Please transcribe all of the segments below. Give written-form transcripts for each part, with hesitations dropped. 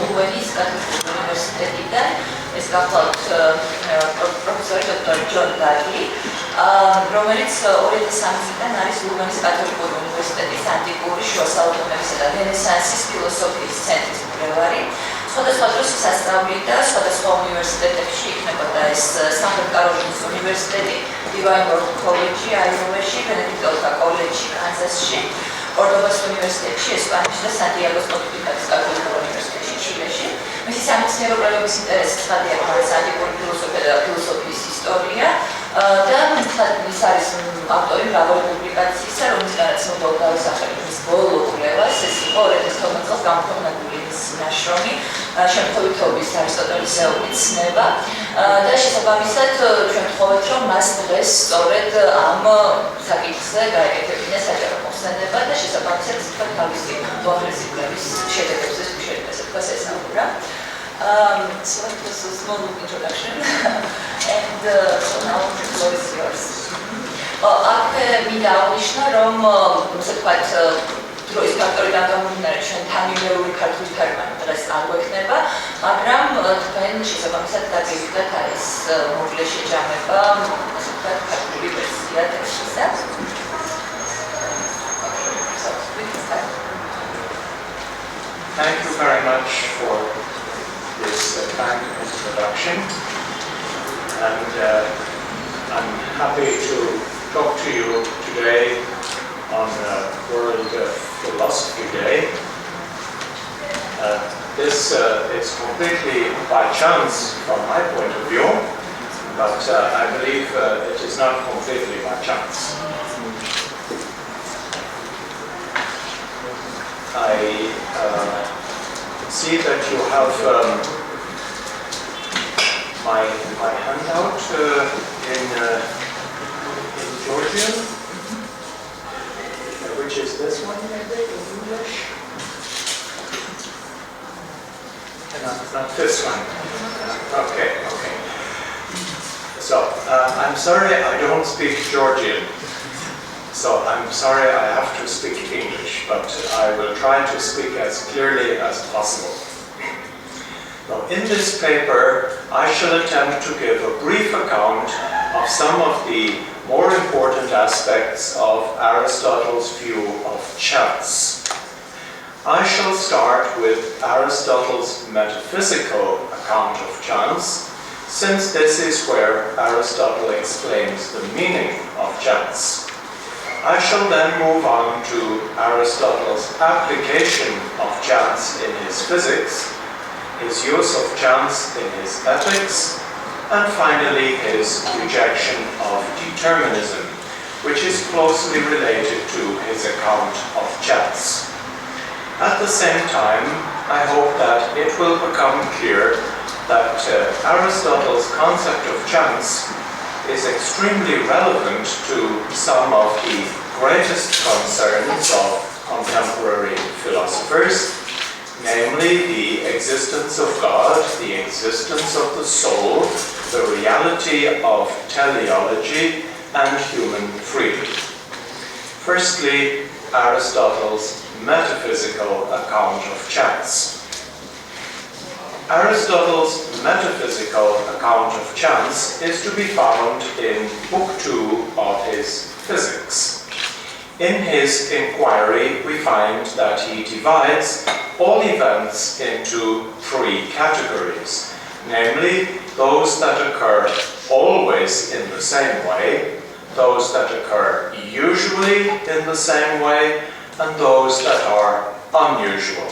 ლუვენის კათოლიკური უნივერსიტეტიდან ეს გახლავთ პროფესორი დოქტორ დადლი, რომელიც 2003 წლიდან არის ლუვენის კათოლიკური უნივერსიტეტის ანტიკური შუა საუკუნეებისა და რენესანსის ფილოსოფიის ცენტრის მკვლევარი. სხვადასხვა დროს სასწავლიდა სხვადასხვა უნივერსიტეტებში, იქნებოდა ეს სამხატვრო უნივერსიტეტი, დივაინ-ვორლდ კოლეჯი აიოვაში, ბენედიქტელთა კოლეჯი კანზასში, კორდობას უნივერსიტეტში, ესპანეთში და სანტიაგოს პონტიფიკატის კათოლიკურ უნივერსიტეტში, ჩილეში. მისი სამეცნიერო კვლევების ინტერესი ცხადია, არის ანტიკური ფილოსოფია და ფილოსოფიის ისტორია და ის არის ავტორი მრავალი პუბლიკაციისა, რომელთაც მოდავა სახელმწიფოს მის ბოლო კვლევას, ეს იყო 2012 წელს გამოქვეყნებული ნაშრომი შემთხვევითობის არისტოტელესეული ცნება და შესაბამისად ჩვენ ვთხოვეთ, რომ მას დღეს სწორედ ამ საკითხზე გაეკეთებინა საჯარო მოხსენება და შესაბამისად თქვენ თავისი უახლესი კვლევის შედეგებზე შეიძლება ესე თქვას ესაუბრა. So it was a small introduction and so now the floor is yours. აქ მინდა აღნიშნო, რომ ასე ვთქვათ დროის ფაქტორიდან გამომდინარე ჩვენ თანმიმდევრული ქართული თარგმანი დღეს არ გვექნება, მაგრამ თქვენ შესაბამისად დაგეგმდათ არის მოკლე შეჯამება, ასე ვთქვათ, ქართული ვერსია ტექსტისა. Thank you very much for this kind introduction, and I'm happy to talk to you today on World Philosophy Day. This is completely by chance from my point of view, but I believe it is not completely by chance. I see that you have my handout in Georgian, which is this one maybe in English? Not this one. Okay. So I'm sorry I don't speak Georgian. So I'm sorry I have to speak English, but I will try to speak as clearly as possible. Now, in this paper, I shall attempt to give a brief account of some of the more important aspects of Aristotle's view of chance. I shall start with Aristotle's metaphysical account of chance, since this is where Aristotle explains the meaning of chance. I shall then move on to Aristotle's application of chance in his physics, his use of chance in his ethics, and finally his rejection of determinism, which is closely related to his account of chance. At the same time, I hope that it will become clear that Aristotle's concept of chance is extremely relevant to some of the greatest concerns of contemporary philosophers, namely the existence of God, the existence of the soul, the reality of teleology, and human freedom. Firstly, Aristotle's metaphysical account of chance. Aristotle's metaphysical account of chance is to be found in Book 2 of his Physics. In his inquiry, we find that he divides all events into three categories, namely those that occur always in the same way, those that occur usually in the same way, and those that are unusual.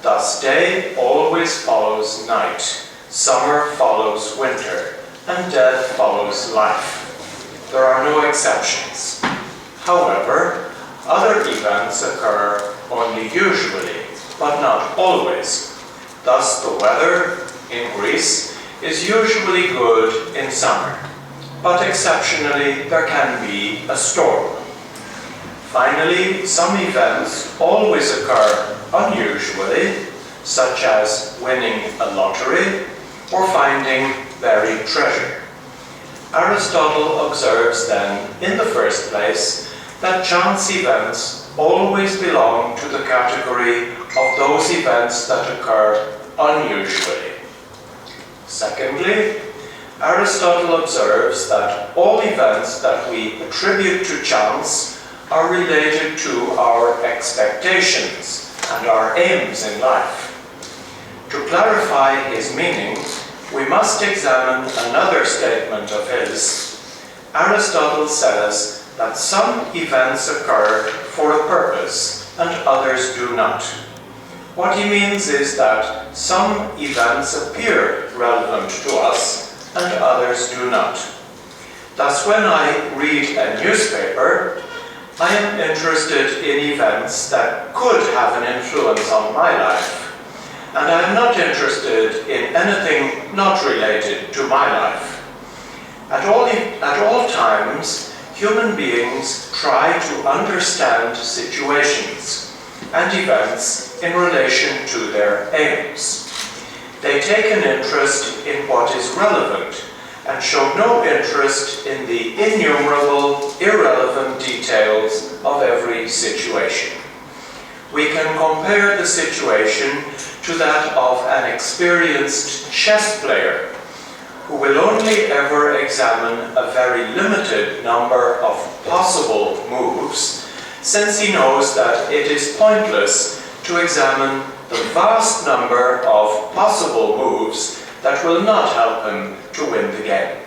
Thus, day always follows night, summer follows winter, and death follows life. There are no exceptions. However, other events occur only usually, but not always. Thus, the weather in Greece is usually good in summer, but exceptionally there can be a storm. Finally, some events always occur unusually, such as winning a lottery or finding buried treasure. Aristotle observes then, in the first place, that chance events always belong to the category of those events that occur unusually. Secondly, Aristotle observes that all events that we attribute to chance are related to our expectations and our aims in life. To clarify his meaning, we must examine another statement of his. Aristotle says that some events occur for a purpose and others do not. What he means is that some events appear relevant to us and others do not. Thus, when I read a newspaper, I am interested in events that could have an influence on my life, and I am not interested in anything not related to my life. At all times, human beings try to understand situations and events in relation to their aims. They take an interest in what is relevant and show no interest in the innumerable, irrelevant details of every situation. We can compare the situation to that of an experienced chess player who will only ever examine a very limited number of possible moves, since he knows that it is pointless to examine the vast number of possible moves that will not help him to win the game.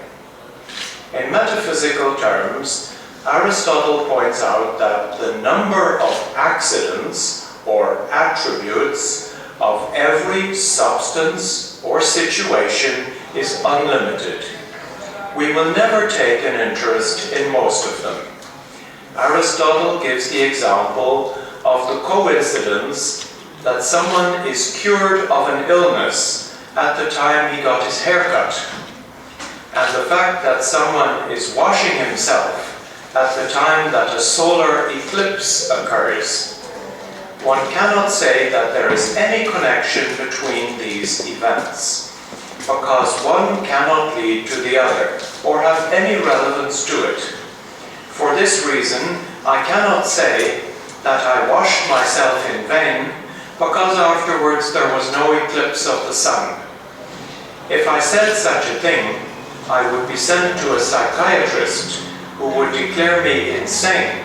In metaphysical terms, Aristotle points out that the number of accidents or attributes of every substance or situation is unlimited. We will never take an interest in most of them. Aristotle gives the example of the coincidence that someone is cured of an illness at the time he got his hair cut, and the fact that someone is washing himself at the time that a solar eclipse occurs. One cannot say that there is any connection between these events, because one cannot lead to the other or have any relevance to it. For this reason, I cannot say that I washed myself in vain, because afterwards there was no eclipse of the sun. If I said such a thing, I would be sent to a psychiatrist who would declare me insane,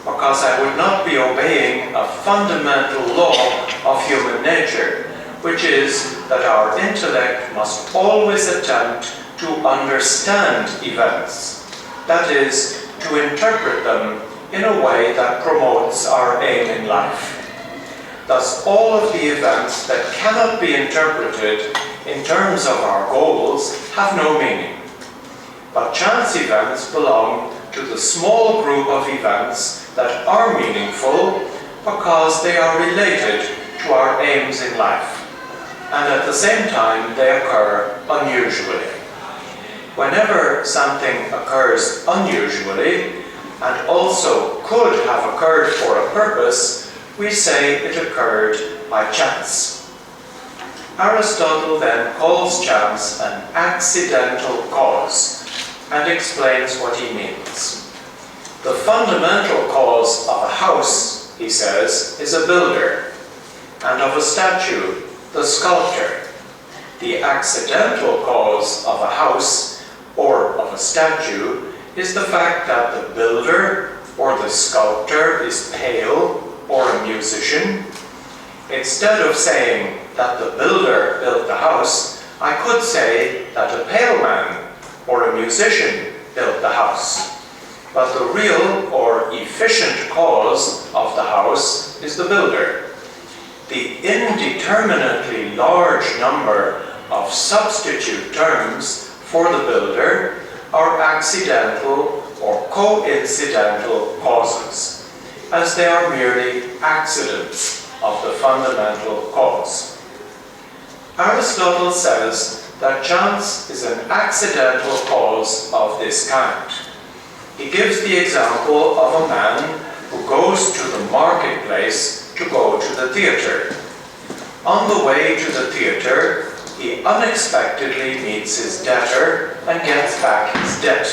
because I would not be obeying a fundamental law of human nature, which is that our intellect must always attempt to understand events, that is, to interpret them in a way that promotes our aim in life. Thus, all of the events that cannot be interpreted in terms of our goals have no meaning. But chance events belong to the small group of events that are meaningful because they are related to our aims in life, and at the same time they occur unusually. Whenever something occurs unusually and also could have occurred for a purpose, we say it occurred by chance. Aristotle then calls chance an accidental cause and explains what he means. The fundamental cause of a house, he says, is a builder, and of a statue, the sculptor. The accidental cause of a house or of a statue is the fact that the builder or the sculptor is pale or a musician. Instead of saying that the builder built the house, I could say that a pale man or a musician built the house. But the real or efficient cause of the house is the builder. The indeterminately large number of substitute terms for the builder are accidental or coincidental causes, as they are merely accidents of the fundamental cause. Aristotle says that chance is an accidental cause of this kind. He gives the example of a man who goes to the marketplace to go to the theater. On the way to the theater, he unexpectedly meets his debtor and gets back his debt.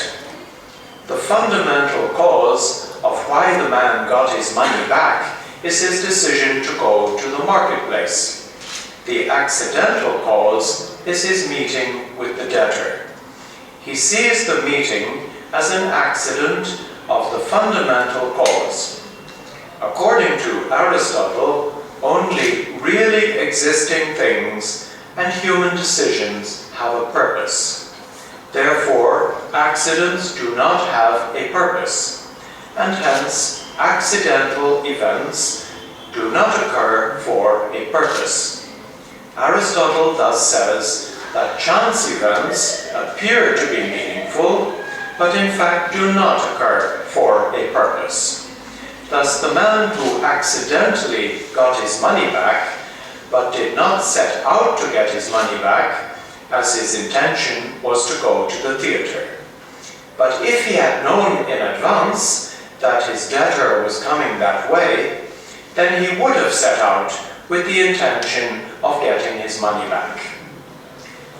The fundamental cause of why the man got his money back is his decision to go to the marketplace. The accidental cause is his meeting with the debtor. He sees the meeting as an accident of the fundamental cause. According to Aristotle, only really existing things and human decisions have a purpose. Therefore, accidents do not have a purpose, and hence accidental events do not occur for a purpose. Aristotle thus says that chance events appear to be meaningful, but in fact do not occur for a purpose. Thus, the man who accidentally got his money back, but did not set out to get his money back, as his intention was to go to the theatre. But if he had known in advance that his debtor was coming that way, then he would have set out with the intention of getting his money back.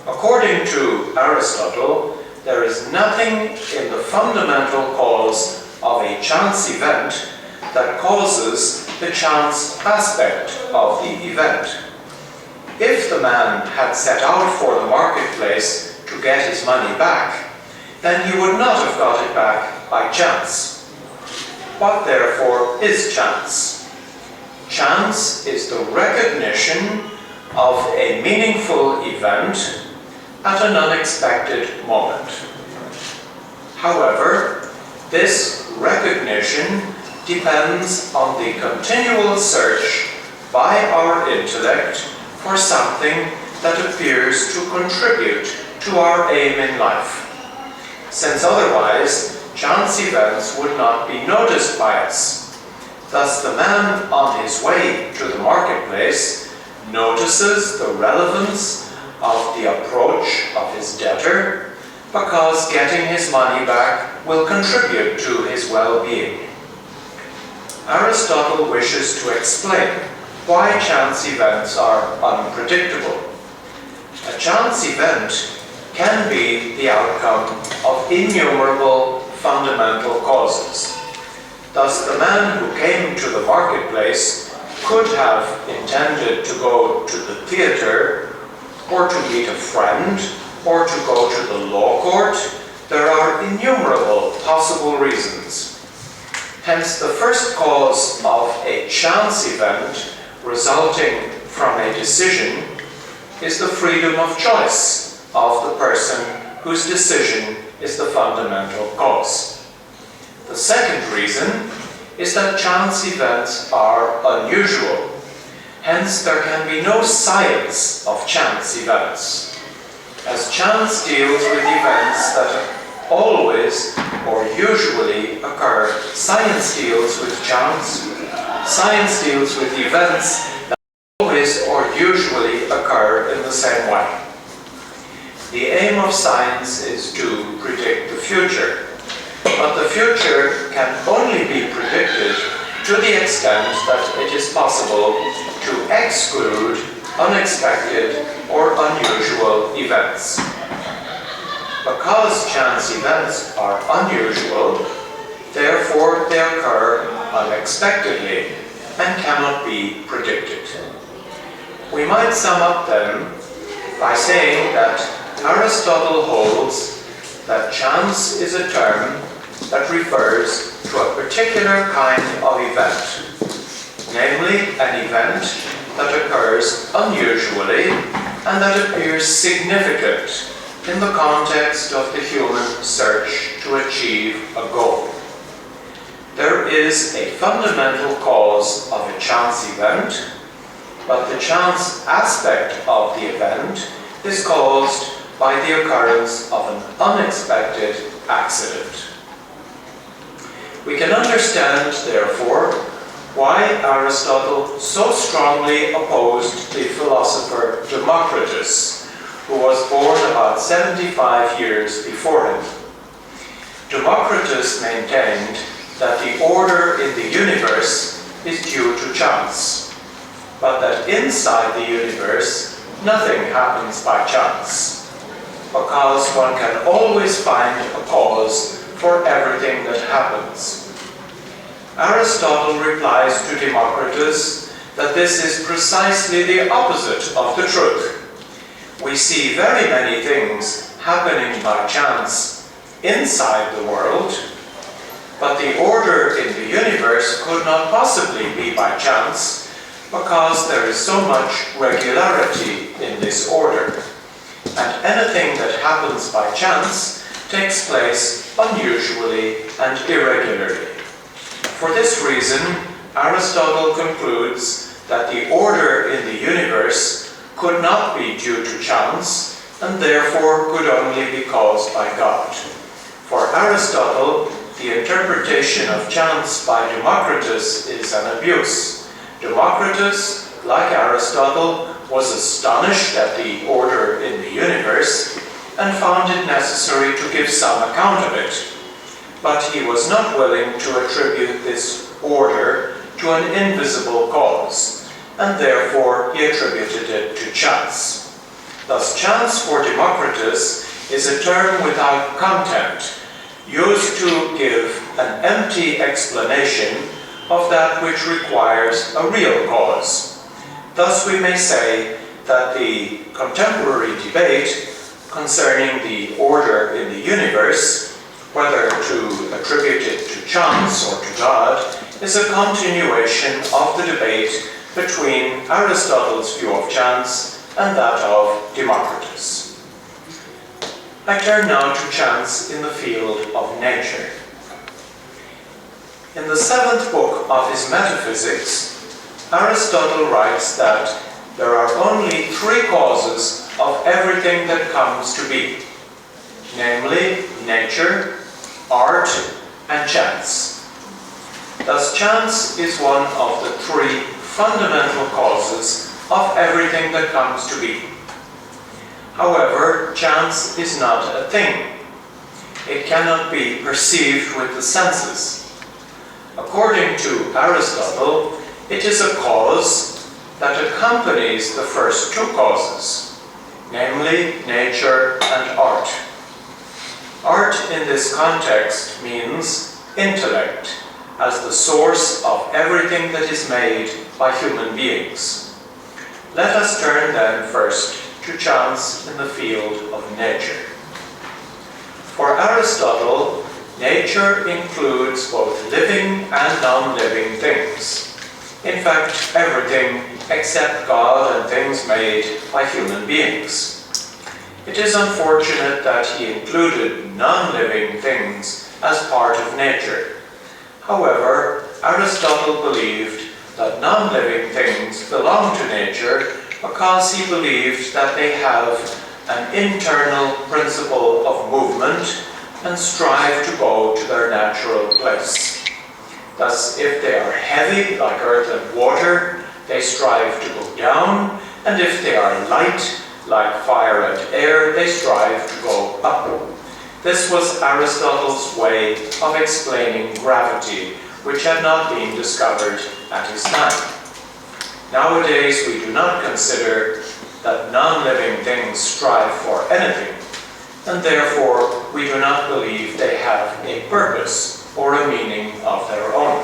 According to Aristotle, there is nothing in the fundamental cause of a chance event that causes the chance aspect of the event. If the man had set out for the marketplace to get his money back, then he would not have got it back by chance. What therefore is chance? Chance is the recognition of a meaningful event at an unexpected moment. However, this recognition depends on the continual search by our intellect for something that appears to contribute to our aim in life. Since otherwise, chance events would not be noticed by us. Thus, the man on his way to the marketplace notices the relevance of the approach of his debtor, because getting his money back will contribute to his well-being. Aristotle wishes to explain why chance events are unpredictable. A chance event can be the outcome of innumerable fundamental causes. Thus, the man who came to the marketplace could have intended to go to the theatre, or to meet a friend, or to go to the law court. There are innumerable possible reasons. Hence, the first cause of a chance event resulting from a decision is the freedom of choice of the person whose decision is the fundamental cause. The second reason is that chance events are unusual. Hence, there can be no science of chance events. As chance deals with events that always or usually occur, science deals with chance. Science deals with events that always or usually occur in the same way. The aim of science is to predict the future, but the future can only be predicted to the extent that it is possible to exclude unexpected or unusual events. Because chance events are unusual, therefore they occur unexpectedly and cannot be predicted. We might sum up then by saying that Aristotle holds that chance is a term that refers to a particular kind of event, namely an event that occurs unusually and that appears significant in the context of the human search to achieve a goal. There is a fundamental cause of a chance event, but the chance aspect of the event is caused by the occurrence of an unexpected accident. We can understand, therefore, why Aristotle so strongly opposed the philosopher Democritus, who was born about 75 years before him. Democritus maintained that the order in the universe is due to chance, but that inside the universe nothing happens by chance, because one can always find a cause for everything that happens. Aristotle replies to Democritus that this is precisely the opposite of the truth. We see very many things happening by chance inside the world, but the order in the universe could not possibly be by chance because there is so much regularity in this order. And anything that happens by chance takes place unusually and irregularly. For this reason, Aristotle concludes that the order in the universe could not be due to chance and therefore could only be caused by God. For Aristotle, the interpretation of chance by Democritus is an abuse. Democritus, like Aristotle, was astonished at the order in the universe and found it necessary to give some account of it. But he was not willing to attribute this order to an invisible cause, and therefore he attributed it to chance. Thus, chance for Democritus is a term without content, used to give an empty explanation of that which requires a real cause. Thus, we may say that the contemporary debate concerning the order in the universe, whether to attribute it to chance or to God, is a continuation of the debate between Aristotle's view of chance and that of Democritus. I turn now to chance in the field of nature. In the 7th book of his Metaphysics, Aristotle writes that there are only 3 causes of everything that comes to be, namely nature, art, and chance. Thus, chance is one of the 3 fundamental causes of everything that comes to be. However, chance is not a thing. It cannot be perceived with the senses. According to Aristotle, it is a cause that accompanies the first 2 causes, namely nature and art. Art in this context means intellect as the source of everything that is made by human beings. Let us turn then first to chance in the field of nature. For Aristotle, nature includes both living and non-living things. In fact, everything except God and things made by human beings. It is unfortunate that he included non-living things as part of nature. However, Aristotle believed that non-living things belong to nature because he believed that they have an internal principle of movement and strive to go to their natural place. Thus, if they are heavy, like earth and water, they strive to go down, and if they are light, like fire and air, they strive to go up. This was Aristotle's way of explaining gravity, which had not been discovered at his time. Nowadays, we do not consider that non-living things strive for anything, and therefore we do not believe they have a purpose or a meaning of their own.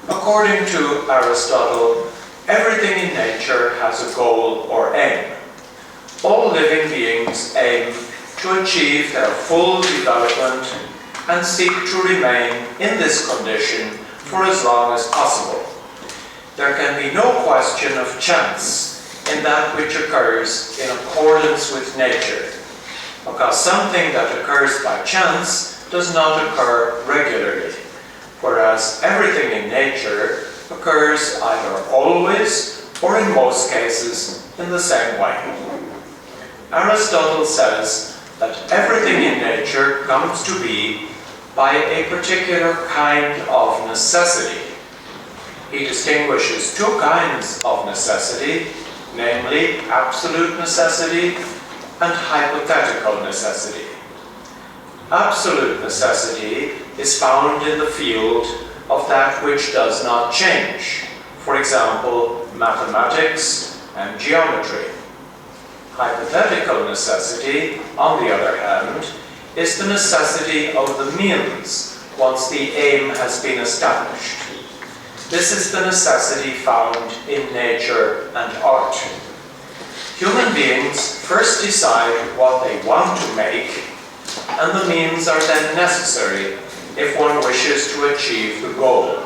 According to Aristotle, everything in nature has a goal or aim. All living beings aim to achieve their full development and seek to remain in this condition for as long as possible. There can be no question of chance in that which occurs in accordance with nature, because something that occurs by chance does not occur regularly, whereas everything in nature occurs either always or in most cases in the same way. Aristotle says that everything in nature comes to be by a particular kind of necessity. He distinguishes 2 kinds of necessity, namely absolute necessity and hypothetical necessity. Absolute necessity is found in the field of that which does not change, for example, mathematics and geometry. Hypothetical necessity, on the other hand, is the necessity of the means once the aim has been established. This is the necessity found in nature and art. Human beings first decide what they want to make, and the means are then necessary if one wishes to achieve the goal.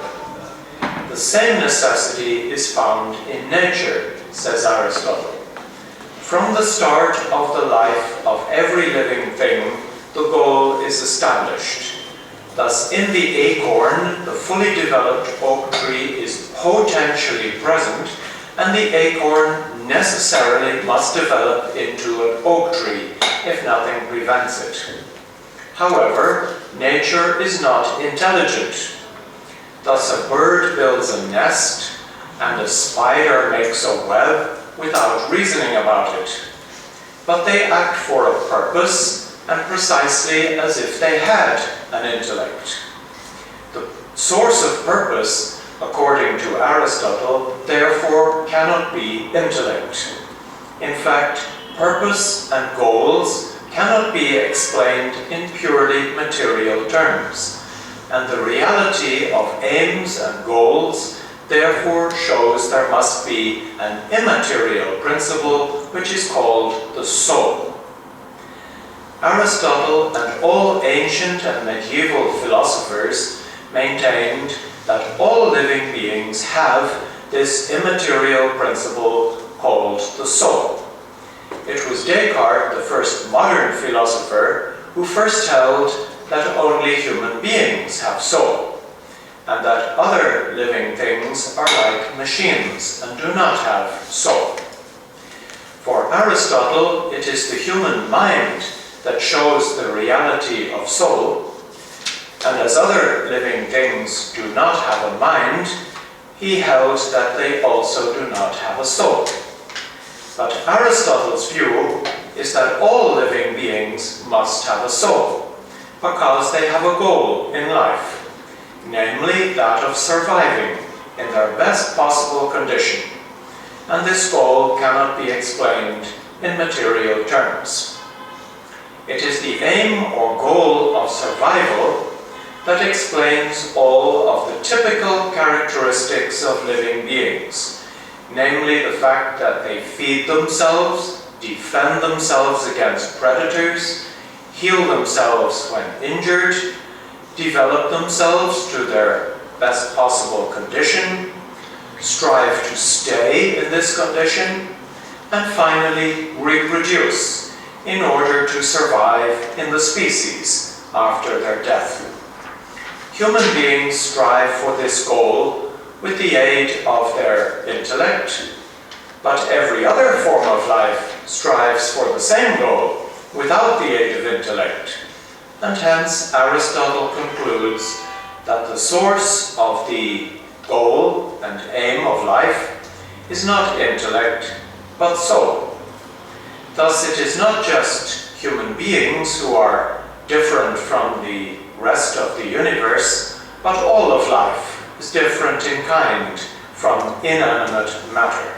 The same necessity is found in nature, says Aristotle. From the start of the life of every living thing, the goal is established. Thus, in the acorn, the fully developed oak tree is potentially present, and the acorn necessarily must develop into an oak tree if nothing prevents it. However, nature is not intelligent. Thus, a bird builds a nest, and a spider makes a web without reasoning about it. But they act for a purpose, and precisely as if they had an intellect. The source of purpose, according to Aristotle, therefore cannot be intellect. In fact, purpose and goals cannot be explained in purely material terms, and the reality of aims and goals therefore shows there must be an immaterial principle which is called the soul. Aristotle and all ancient and medieval philosophers maintained that all living beings have this immaterial principle called the soul. It was Descartes, the first modern philosopher, who first held that only human beings have soul, and that other living things are like machines and do not have soul. For Aristotle, it is the human mind that shows the reality of soul, and as other living things do not have a mind, he held that they also do not have a soul. But Aristotle's view is that all living beings must have a soul, because they have a goal in life, namely that of surviving in their best possible condition, and this goal cannot be explained in material terms. It is the aim or goal of survival that explains all of the typical characteristics of living beings, namely the fact that they feed themselves, defend themselves against predators, heal themselves when injured, develop themselves to their best possible condition, strive to stay in this condition, and finally reproduce in order to survive in the species after their death. Human beings strive for this goal with the aid of their intellect, but every other form of life strives for the same goal without the aid of intellect, and hence Aristotle concludes that the source of the goal and aim of life is not intellect, but soul. Thus, it is not just human beings who are different from the rest of the universe, but all of life is different in kind from inanimate matter.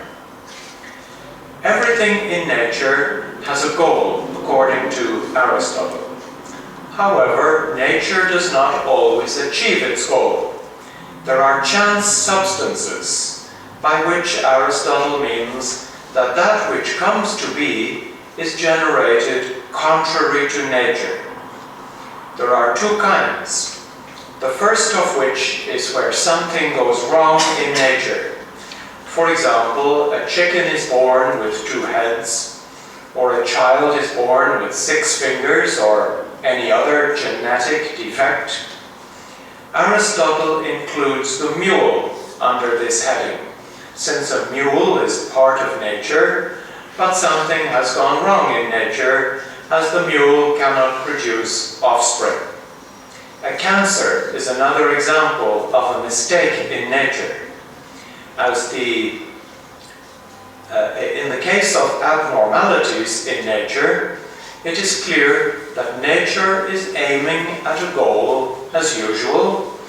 Everything in nature has a goal, according to Aristotle. However, nature does not always achieve its goal. There are chance substances, by which Aristotle means that that which comes to be is generated contrary to nature. There are two kinds. The first of which is where something goes wrong in nature. For example, a chicken is born with 2 heads, or a child is born with 6 fingers, or any other genetic defect. Aristotle includes the mule under this heading, since a mule is part of nature, but something has gone wrong in nature, as the mule cannot produce offspring. A cancer is another example of a mistake in nature, as in the case of abnormalities in nature, it is clear that nature is aiming at a goal as usual,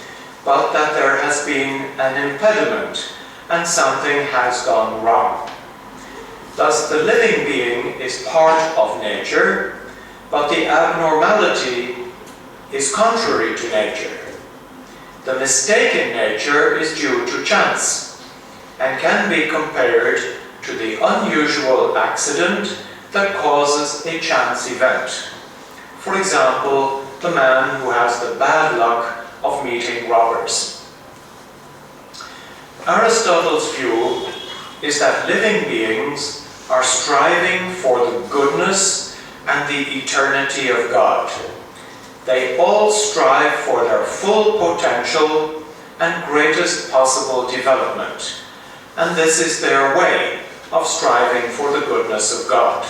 but that there has been an impediment and something has gone wrong. Thus, the living being is part of nature, but the abnormality is contrary to nature. The mistaken nature is due to chance and can be compared to the unusual accident that causes a chance event. For example, the man who has the bad luck of meeting robbers. Aristotle's view is that living beings are striving for the goodness and the eternity of God. They all strive for their full potential and greatest possible development, and this is their way of striving for the goodness of God.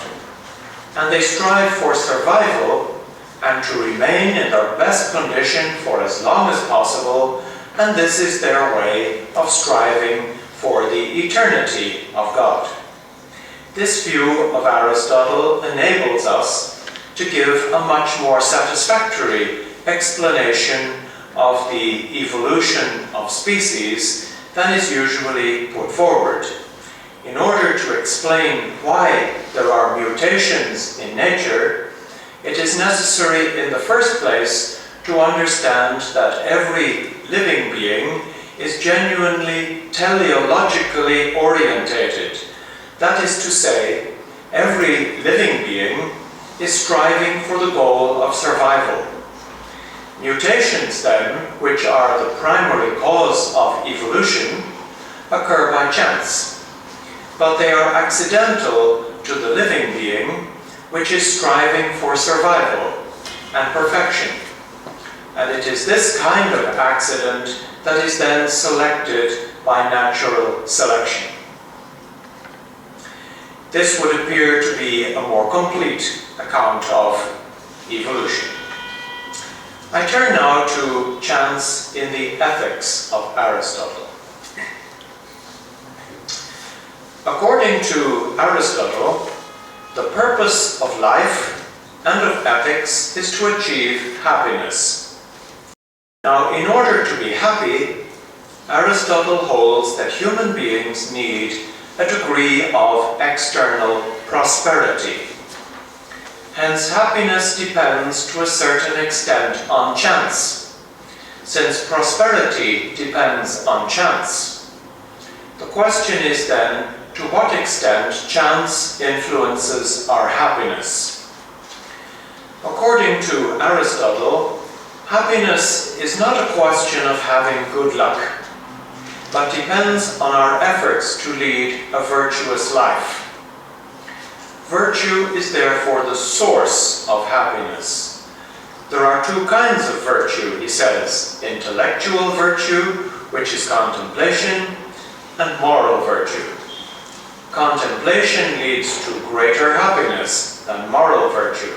And they strive for survival and to remain in their best condition for as long as possible, and this is their way of striving for the eternity of God. This view of Aristotle enables us to give a much more satisfactory explanation of the evolution of species than is usually put forward. In order to explain why there are mutations in nature, it is necessary in the first place to understand that every living being is genuinely teleologically orientated. That is to say, every living being is striving for the goal of survival. Mutations then, which are the primary cause of evolution, occur by chance, but they are accidental to the living being, which is striving for survival and perfection. And it is this kind of accident that is then selected by natural selection. This would appear to be a more complete account of evolution. I turn now to chance in the ethics of Aristotle. According to Aristotle, the purpose of life and of ethics is to achieve happiness. Now, in order to be happy, Aristotle holds that human beings need a degree of external prosperity. Hence, happiness depends to a certain extent on chance. Since prosperity depends on chance, the question is then, to what extent chance influences our happiness? According to Aristotle, happiness is not a question of having good luck, but depends on our efforts to lead a virtuous life. Virtue is therefore the source of happiness. There are two kinds of virtue, he says: intellectual virtue, which is contemplation, and moral virtue. Contemplation leads to greater happiness than moral virtue.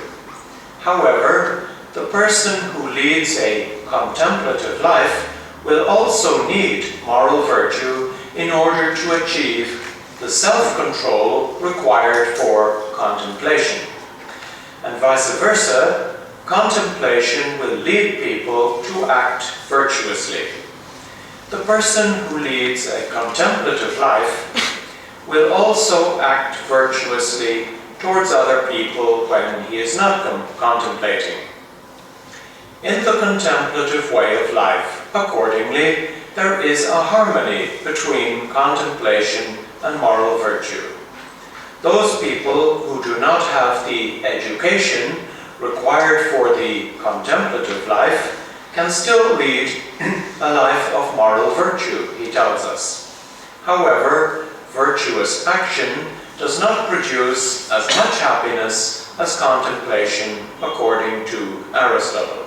However, the person who leads a contemplative life will also need moral virtue in order to achieve the self-control required for contemplation. And vice versa, contemplation will lead people to act virtuously. The person who leads a contemplative life will also act virtuously towards other people when he is not contemplating. In the contemplative way of life, accordingly, there is a harmony between contemplation and moral virtue. Those people who do not have the education required for the contemplative life can still lead a life of moral virtue, he tells us. However, virtuous action does not produce as much happiness as contemplation, according to Aristotle.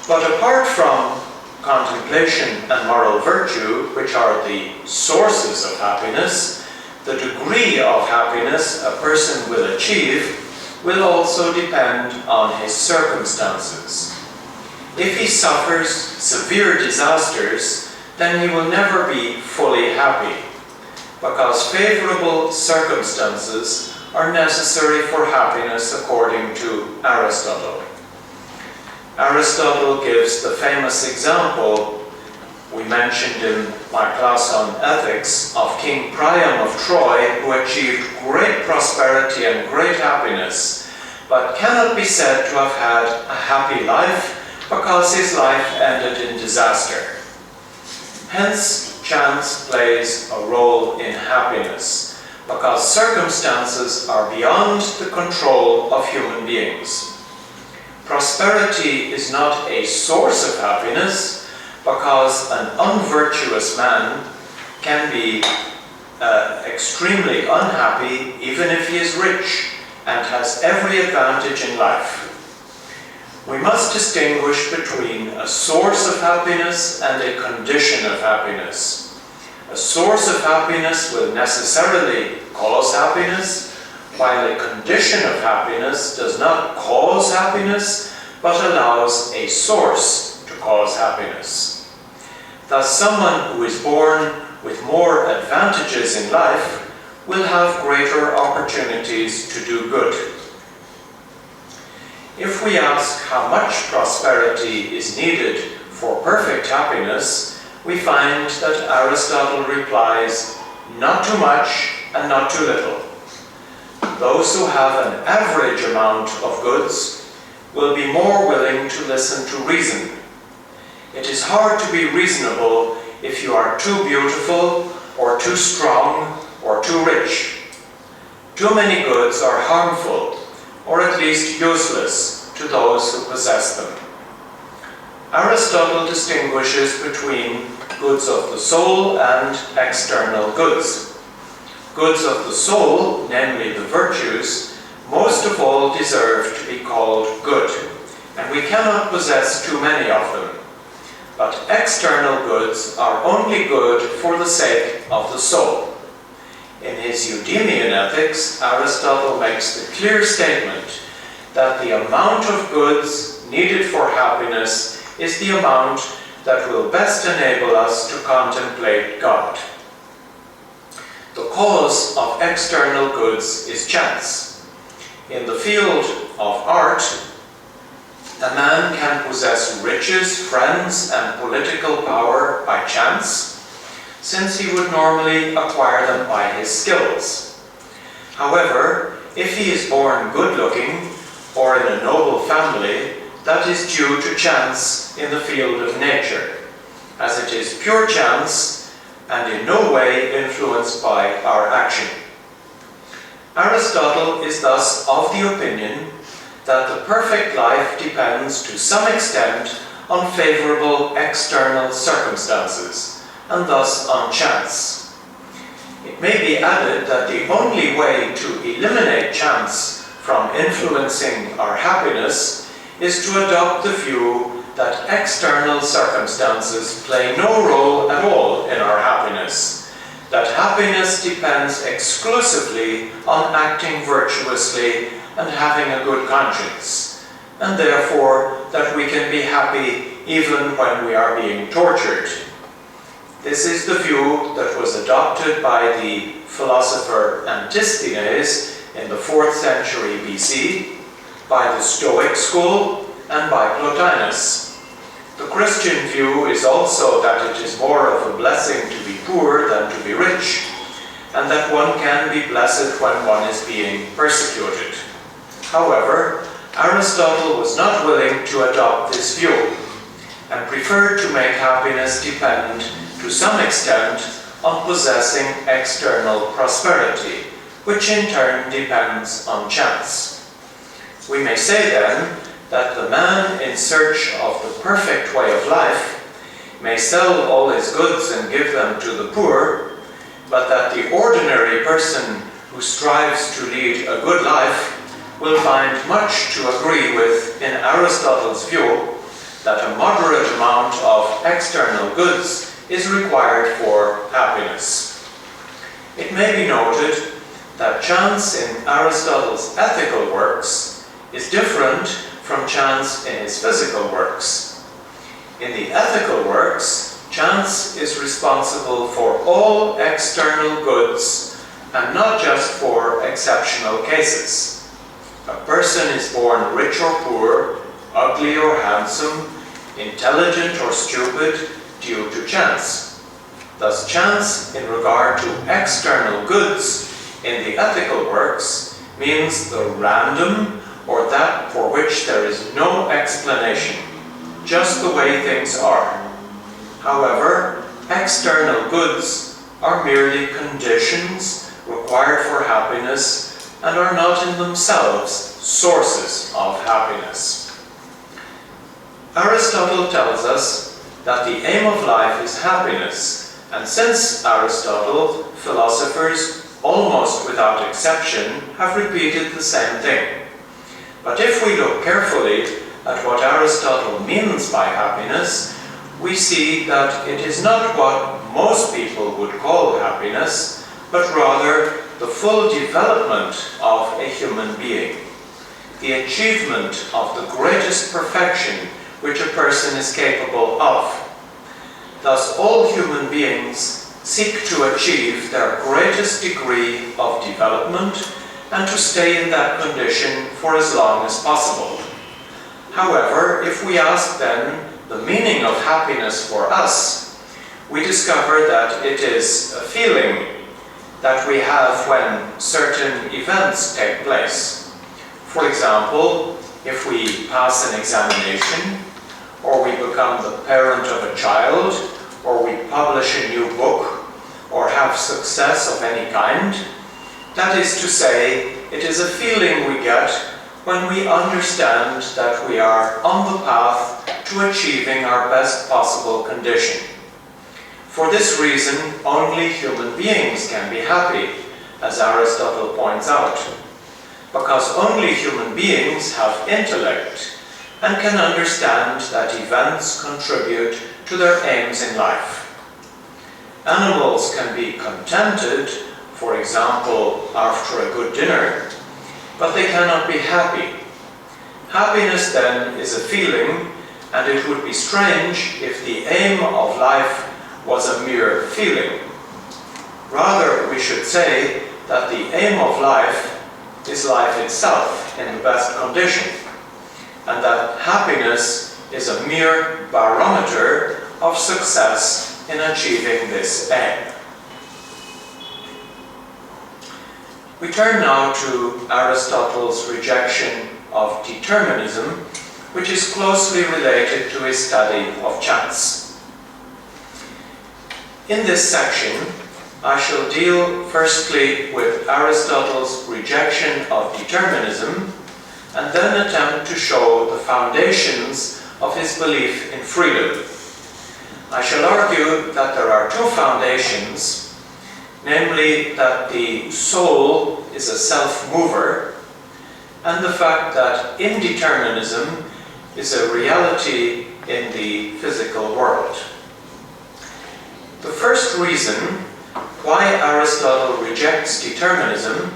But apart from contemplation and moral virtue, which are the sources of happiness, the degree of happiness a person will achieve will also depend on his circumstances. If he suffers severe disasters, then he will never be fully happy, because favorable circumstances are necessary for happiness according to Aristotle. Aristotle gives the famous example we mentioned in my class on ethics of King Priam of Troy, who achieved great prosperity and great happiness, but cannot be said to have had a happy life because his life ended in disaster. Hence, chance plays a role in happiness, because circumstances are beyond the control of human beings. Prosperity is not a source of happiness, because an unvirtuous man can be extremely unhappy even if he is rich and has every advantage in life. We must distinguish between a source of happiness and a condition of happiness. A source of happiness will necessarily cause happiness, while a condition of happiness does not cause happiness, but allows a source to cause happiness. Thus, someone who is born with more advantages in life will have greater opportunities to do good. If we ask how much prosperity is needed for perfect happiness, we find that Aristotle replies, not too much and not too little. Those who have an average amount of goods will be more willing to listen to reason. It is hard to be reasonable if you are too beautiful, or too strong, or too rich. Too many goods are harmful, or at least useless, to those who possess them. Aristotle distinguishes between goods of the soul and external goods. Goods of the soul, namely the virtues, most of all deserve to be called good, and we cannot possess too many of them. But external goods are only good for the sake of the soul. In his Eudemian Ethics, Aristotle makes the clear statement that the amount of goods needed for happiness is the amount that will best enable us to contemplate God. The cause of external goods is chance. In the field of art, a man can possess riches, friends, and political power by chance, since he would normally acquire them by his skills. However, if he is born good-looking or in a noble family, that is due to chance in the field of nature, as it is pure chance and in no way influenced by our action. Aristotle is thus of the opinion that the perfect life depends to some extent on favorable external circumstances, and thus on chance. It may be added that the only way to eliminate chance from influencing our happiness is to adopt the view that external circumstances play no role at all in our happiness, that happiness depends exclusively on acting virtuously and having a good conscience, and therefore that we can be happy even when we are being tortured. This is the view that was adopted by the philosopher Antisthenes in the 4th century BC, by the Stoic school, and by Plotinus. The Christian view is also that it is more of a blessing to be poor than to be rich, and that one can be blessed when one is being persecuted. However, Aristotle was not willing to adopt this view, and preferred to make happiness depend to some extent on possessing external prosperity, which in turn depends on chance. We may say then that the man in search of the perfect way of life may sell all his goods and give them to the poor, but that the ordinary person who strives to lead a good life will find much to agree with in Aristotle's view that a moderate amount of external goods is required for happiness. It may be noted that chance in Aristotle's ethical works is different from chance in his physical works. In the ethical works, chance is responsible for all external goods and not just for exceptional cases. A person is born rich or poor, ugly or handsome, intelligent or stupid, due to chance. Thus, chance in regard to external goods in the ethical works means the random or that for which there is no explanation. just the way things are. However, external goods are merely conditions required for happiness and are not in themselves sources of happiness. Aristotle tells us that the aim of life is happiness, and since Aristotle, philosophers, almost without exception, have repeated the same thing. But if we look carefully at what Aristotle means by happiness, we see that it is not what most people would call happiness, but rather the full development of a human being, the achievement of the greatest perfection which a person is capable of. Thus, all human beings seek to achieve their greatest degree of development and to stay in that condition for as long as possible. However, if we ask then the meaning of happiness for us, we discover that it is a feeling that we have when certain events take place. For example, if we pass an examination, or we become the parent of a child, or we publish a new book, or have success of any kind, that is to say, it is a feeling we get when we understand that we are on the path to achieving our best possible condition. For this reason, only human beings can be happy, as Aristotle points out, because only human beings have intellect and can understand that events contribute to their aims in life. Animals can be contented, for example, after a good dinner, but they cannot be happy. Happiness then is a feeling, and it would be strange if the aim of life was a mere feeling. Rather, we should say that the aim of life is life itself in the best condition, and that happiness is a mere barometer of success in achieving this aim. We turn now to Aristotle's rejection of determinism, which is closely related to his study of chance. In this section, I shall deal firstly with Aristotle's rejection of determinism, and then attempt to show the foundations of his belief in freedom. I shall argue that there are two foundations, namely that the soul is a self-mover, and the fact that indeterminism is a reality in the physical world. The first reason why Aristotle rejects determinism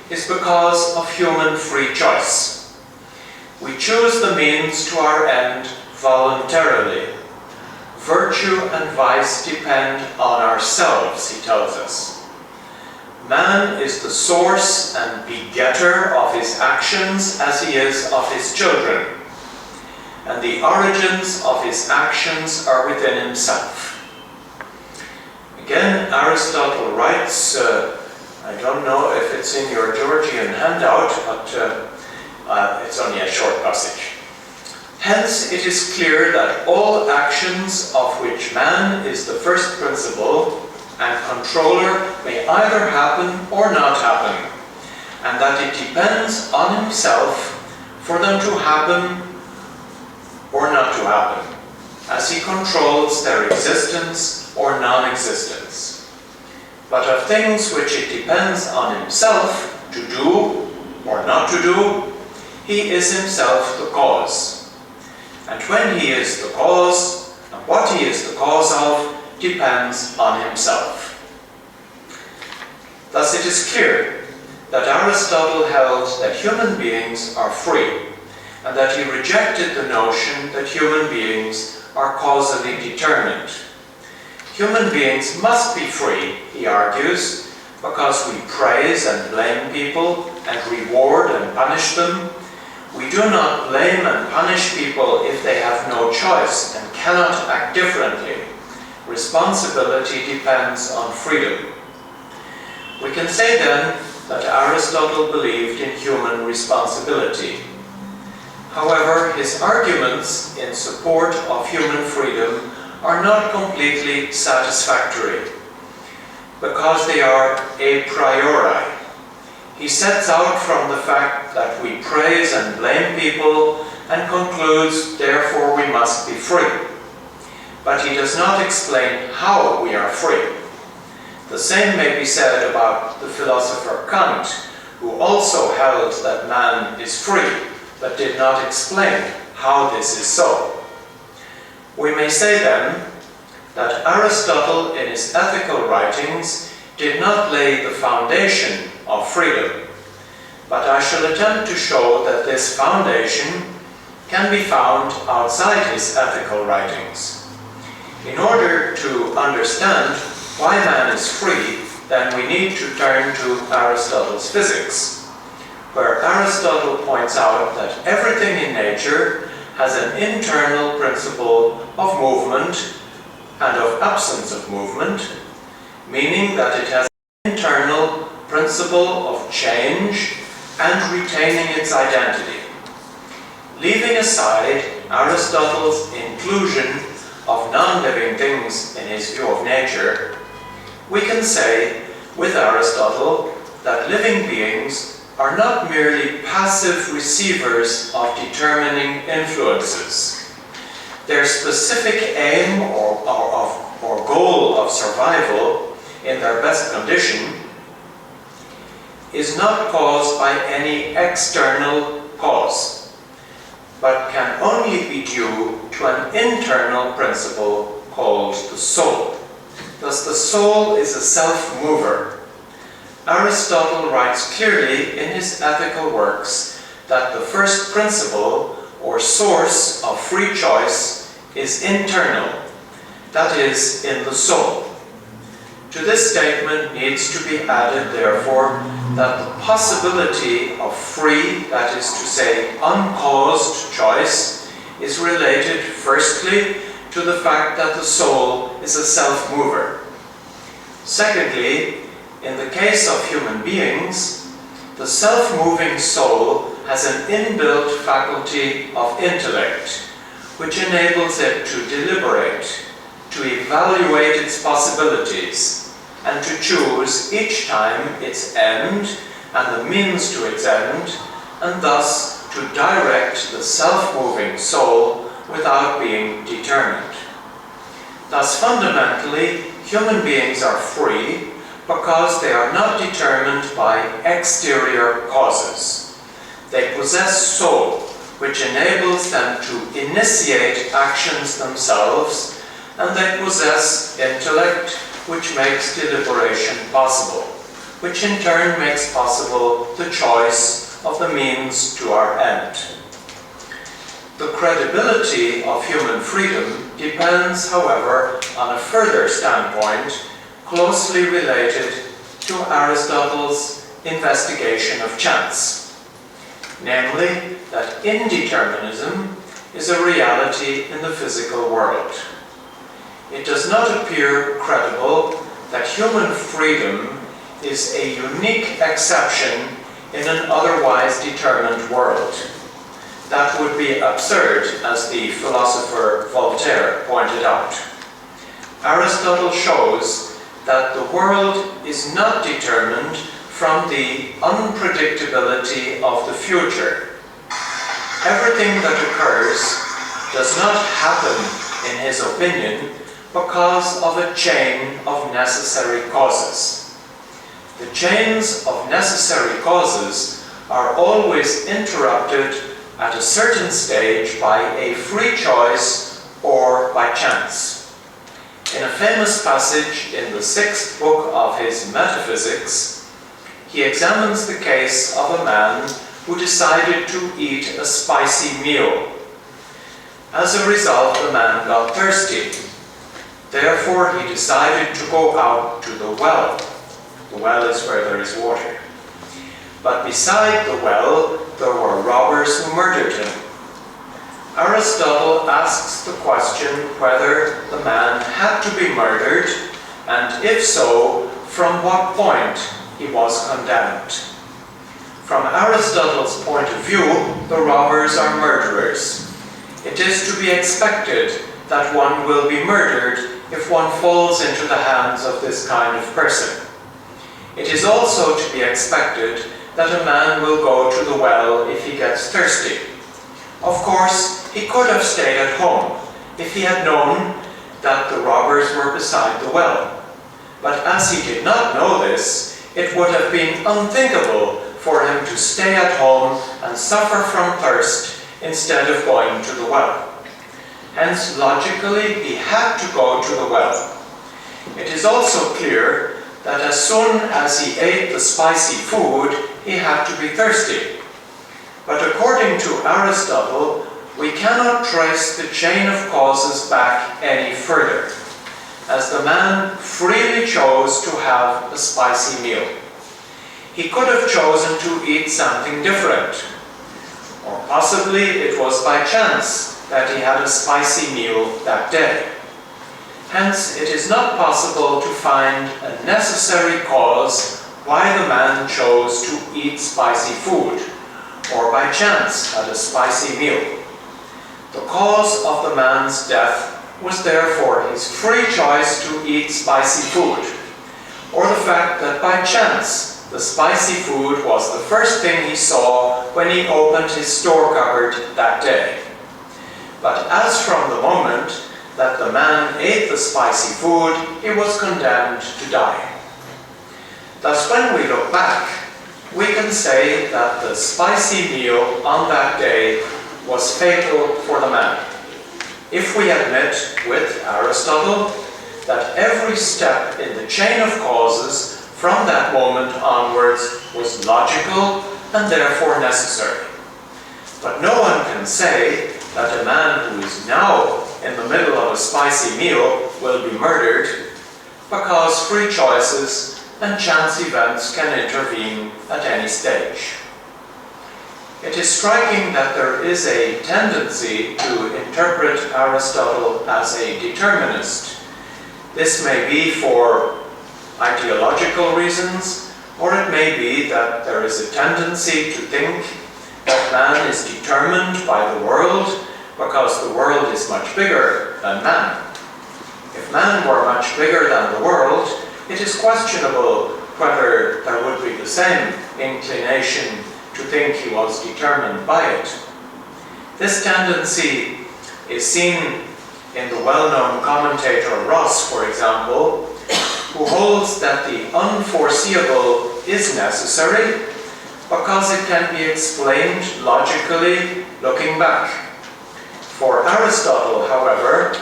is because of human free choice. We choose the means to our end voluntarily. Virtue and vice depend on ourselves, he tells us. Man is the source and begetter of his actions as he is of his children, and the origins of his actions are within himself. Again, Aristotle writes, I don't know if it's in your Georgian handout, but it's only a short passage. Hence, it is clear that all actions of which man is the first principle and controller may either happen or not happen, and that it depends on himself for them to happen or not to happen, as he controls their existence or non-existence. But of things which it depends on himself to do or not to do, he is himself the cause. And when he is the cause, and what he is the cause of, depends on himself. Thus it is clear that Aristotle held that human beings are free, and that he rejected the notion that human beings are causally determined. Human beings must be free, he argues, because we praise and blame people and reward and punish them. We do not blame and punish people if they have no choice and cannot act differently. Responsibility depends on freedom. We can say then that Aristotle believed in human responsibility. However, his arguments in support of human freedom are not completely satisfactory, because they are a priori. He sets out from the fact that we praise and blame people and concludes, therefore we must be free. But he does not explain how we are free. The same may be said about the philosopher Kant, who also held that man is free, but did not explain how this is so. We may say then that Aristotle in his ethical writings did not lay the foundation of freedom, but I shall attempt to show that this foundation can be found outside his ethical writings. In order to understand why man is free, then we need to turn to Aristotle's physics, where Aristotle points out that everything in nature has an internal principle of movement and of absence of movement, meaning that it has an internal principle of change and retaining its identity. Leaving aside Aristotle's inclusion of non-living things in his view of nature, we can say with Aristotle that living beings are not merely passive receivers of determining influences. Their specific aim or goal of survival in their best condition is not caused by any external cause, but can only be due to an internal principle called the soul. Thus, the soul is a self-mover. Aristotle writes clearly in his ethical works that the first principle or source of free choice is internal, that is, in the soul. To this statement needs to be added, therefore, that the possibility of free, that is to say, uncaused choice, is related, firstly, to the fact that the soul is a self-mover. Secondly, in the case of human beings, the self-moving soul has an inbuilt faculty of intellect, which enables it to deliberate, to evaluate its possibilities, and to choose each time its end and the means to its end, and thus to direct the self-moving soul without being determined. Thus, fundamentally, human beings are free because they are not determined by exterior causes. They possess soul, which enables them to initiate actions themselves, and they possess intellect, which makes deliberation possible, which in turn makes possible the choice of the means to our end. The credibility of human freedom depends, however, on a further standpoint closely related to Aristotle's investigation of chance, namely that indeterminism is a reality in the physical world. It does not appear credible that human freedom is a unique exception in an otherwise determined world. That would be absurd, as the philosopher Voltaire pointed out. Aristotle shows that the world is not determined from the unpredictability of the future. Everything that occurs does not happen, in his opinion, because of a chain of necessary causes. The chains of necessary causes are always interrupted at a certain stage by a free choice or by chance. In a famous passage in the 6th book of his Metaphysics, he examines the case of a man who decided to eat a spicy meal. As a result, the man got thirsty. Therefore, he decided to go out to the well. The well is where there is water. But beside the well, there were robbers who murdered him. Aristotle asks the question whether the man had to be murdered, and if so, from what point he was condemned. From Aristotle's point of view, the robbers are murderers. It is to be expected that one will be murdered if one falls into the hands of this kind of person. It is also to be expected that a man will go to the well if he gets thirsty. Of course, he could have stayed at home if he had known that the robbers were beside the well. But as he did not know this, it would have been unthinkable for him to stay at home and suffer from thirst instead of going to the well. Hence, logically, he had to go to the well. It is also clear that as soon as he ate the spicy food, he had to be thirsty. But according to Aristotle, we cannot trace the chain of causes back any further, as the man freely chose to have a spicy meal. He could have chosen to eat something different, or possibly it was by chance that he had a spicy meal that day. Hence, it is not possible to find a necessary cause why the man chose to eat spicy food, or by chance had a spicy meal. The cause of the man's death was therefore his free choice to eat spicy food, or the fact that by chance the spicy food was the first thing he saw when he opened his store cupboard that day. But as from the moment that the man ate the spicy food, he was condemned to die. Thus, when we look back, we can say that the spicy meal on that day was fatal for the man. If we admit with Aristotle that every step in the chain of causes from that moment onwards was logical and therefore necessary. But no one can say that a man who is now in the middle of a spicy meal will be murdered, because free choices and chance events can intervene at any stage. It is striking that there is a tendency to interpret Aristotle as a determinist. This may be for ideological reasons, or it may be that there is a tendency to think that man is determined by the world because the world is much bigger than man. If man were much bigger than the world, it is questionable whether there would be the same inclination to think he was determined by it. This tendency is seen in the well-known commentator Ross, for example, who holds that the unforeseeable is necessary because it can be explained logically looking back. For Aristotle, however,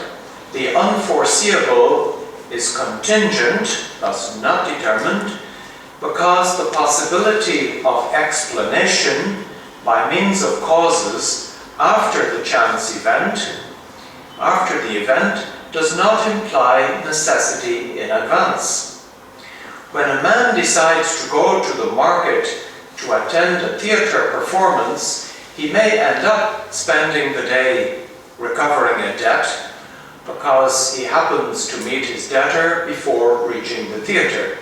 the unforeseeable is contingent, thus not determined, because the possibility of explanation by means of causes after the chance event, after the event, does not imply necessity in advance. When a man decides to go to the market to attend a theatre performance, he may end up spending the day recovering a debt because he happens to meet his debtor before reaching the theatre.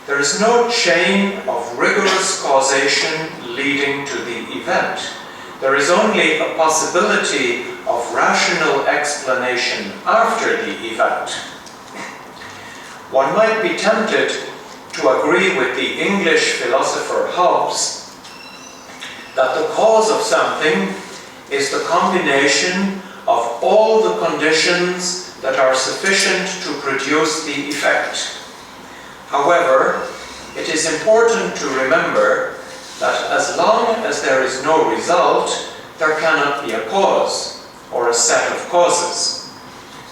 There is no chain of rigorous causation leading to the event. There is only a possibility of rational explanation after the event. One might be tempted to agree with the English philosopher Hobbes that the cause of something is the combination of all the conditions that are sufficient to produce the effect. However, it is important to remember that as long as there is no result, there cannot be a cause or a set of causes.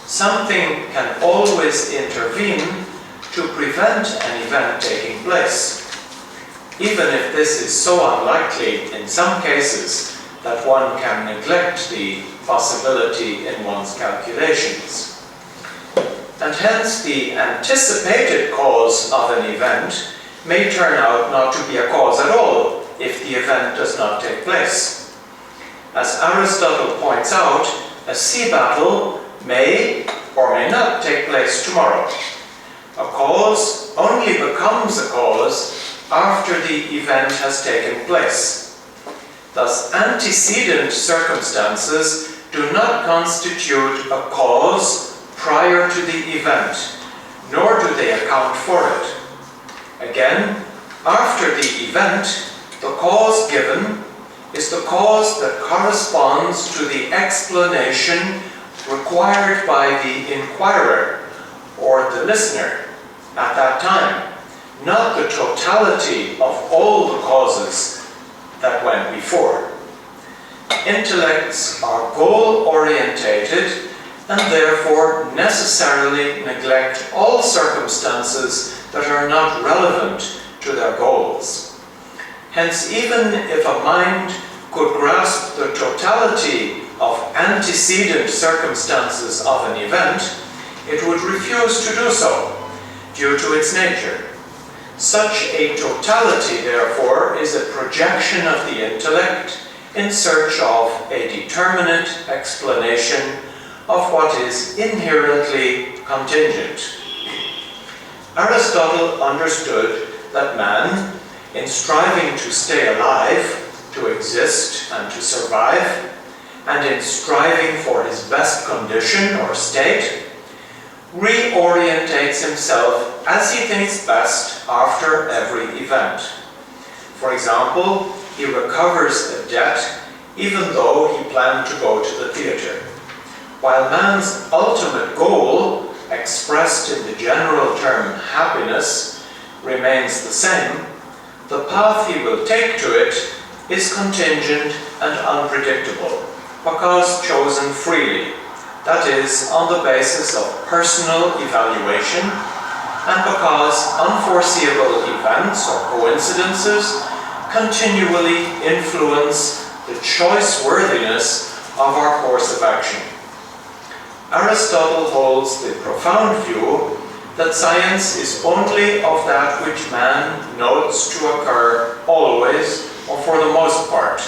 Something can always intervene to prevent an event taking place, even if this is so unlikely in some cases that one can neglect the possibility in one's calculations. And hence the anticipated cause of an event may turn out not to be a cause at all if the event does not take place. As Aristotle points out, a sea battle may or may not take place tomorrow. A cause only becomes a cause after the event has taken place. Thus, antecedent circumstances do not constitute a cause prior to the event, nor do they account for it. Again, after the event, the cause given is the cause that corresponds to the explanation required by the inquirer or the listener at that time, not the totality of all the causes that went before. Intellects are goal-orientated and therefore necessarily neglect all circumstances that are not relevant to their goals. Hence, even if a mind could grasp the totality of antecedent circumstances of an event, it would refuse to do so due to its nature. Such a totality, therefore, is a projection of the intellect in search of a determinate explanation of what is inherently contingent. Aristotle understood that man, in striving to stay alive, to exist and to survive, and in striving for his best condition or state, reorientates himself as he thinks best after every event. For example, he recovers a debt even though he planned to go to the theater. While man's ultimate goal, expressed in the general term happiness, remains the same, the path he will take to it is contingent and unpredictable, because chosen freely, that is, on the basis of personal evaluation, and because unforeseeable events or coincidences continually influence the choice-worthiness of our course of action. Aristotle holds the profound view that science is only of that which man notes to occur always, or for the most part.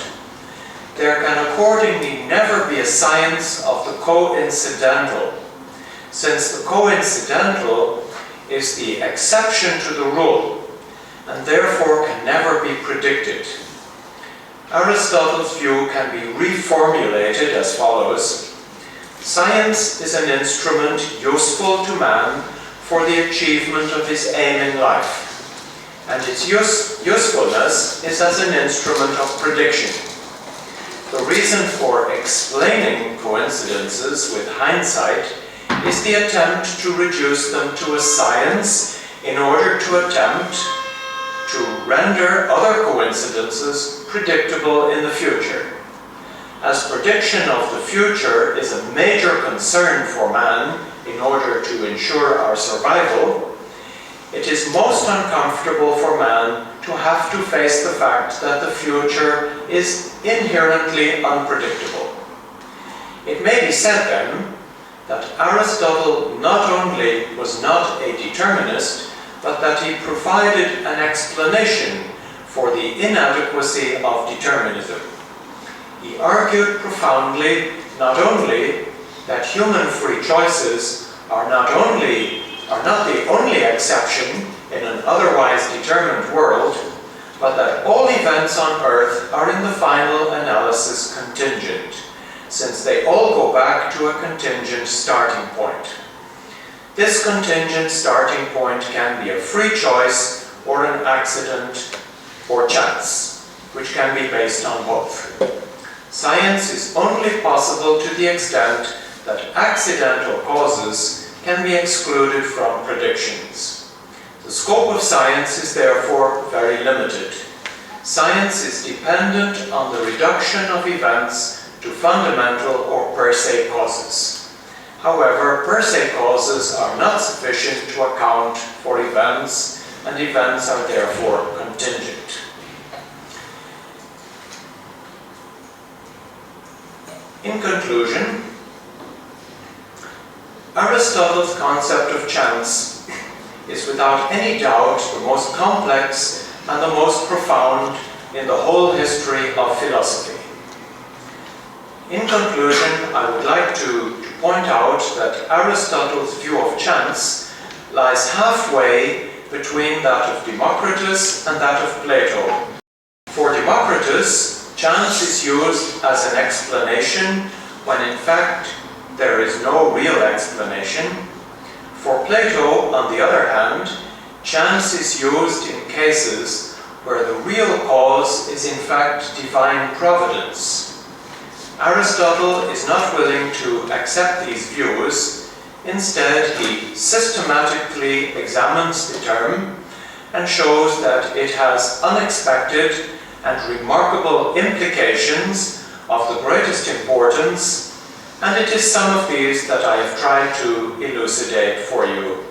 There can accordingly never be a science of the coincidental, since the coincidental is the exception to the rule, and therefore can never be predicted. Aristotle's view can be reformulated as follows: science is an instrument useful to man for the achievement of his aim in life, and its usefulness is as an instrument of prediction. The reason for explaining coincidences with hindsight is the attempt to reduce them to a science in order to attempt to render other coincidences predictable in the future. As prediction of the future is a major concern for man in order to ensure our survival, it is most uncomfortable for man to have to face the fact that the future is inherently unpredictable. It may be said then that Aristotle not only was not a determinist, but that he provided an explanation for the inadequacy of determinism. He argued profoundly not only that human free choices are not the only exception in an otherwise determined world, but that all events on earth are in the final analysis contingent, since they all go back to a contingent starting point. This contingent starting point can be a free choice or an accident or chance, which can be based on both. Science is only possible to the extent that accidental causes can be excluded from predictions. The scope of science is therefore very limited. Science is dependent on the reduction of events to fundamental or per se causes. However, per se causes are not sufficient to account for events, and events are therefore contingent. In conclusion, Aristotle's concept of chance is without any doubt the most complex and the most profound in the whole history of philosophy. In conclusion, I would like to point out that Aristotle's view of chance lies halfway between that of Democritus and that of Plato. For Democritus, chance is used as an explanation when in fact there is no real explanation. For Plato, on the other hand, chance is used in cases where the real cause is in fact divine providence. Aristotle is not willing to accept these views. Instead, he systematically examines the term and shows that it has unexpected and remarkable implications of the greatest importance, and it is some of these that I have tried to elucidate for you